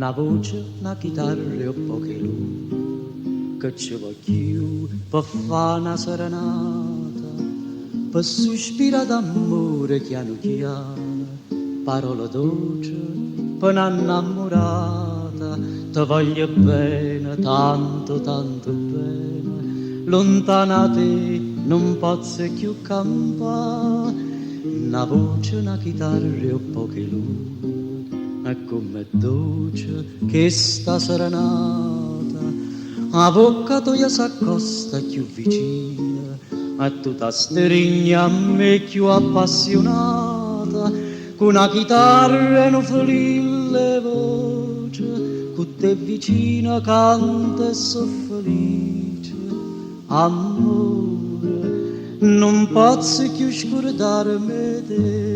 una voce, una chitarra e un po' che lui, che ci voglio per fare una serenata, per sospira d'amore chiano chiano, parola dolce per un'innamorata, ti voglio bene, tanto, tanto bene, lontana da te non posso più campare, una voce, una chitarra e un po' che lui, è come dolce che sta serenata, a bocca tua s'accosta più vicina, e tu ti stringi a me più appassionata, con una chitarra e un flille voce, con te vicina canta e so felice, amore, non posso più scordarmi te,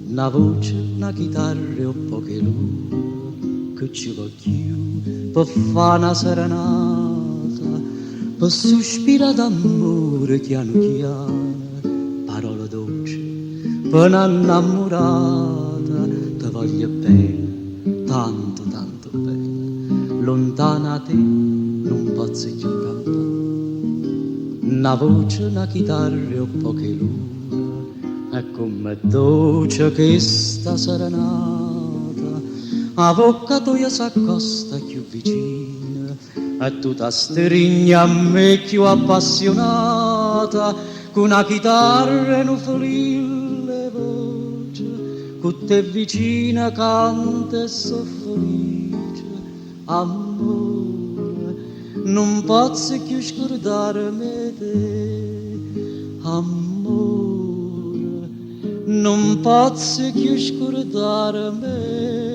una voce, una chitarra e un po' che lui, che ci voglio per fare una serenata, per sospira d'amore chiano chiano, parola dolce per un'innamorata, ti voglio bene, tanto, tanto bene, lontana da te non posso più cantare, una voce, una chitarra e un po' che luna, è come dolce che sta serenata, a bocca tua s'accosta più vicina, e tu ti stringi a me più appassionata, con una chitarra e un flille voce, con te vicina canta e so felice, amore, non posso più scordarmi te, amore, non posso più scordarmi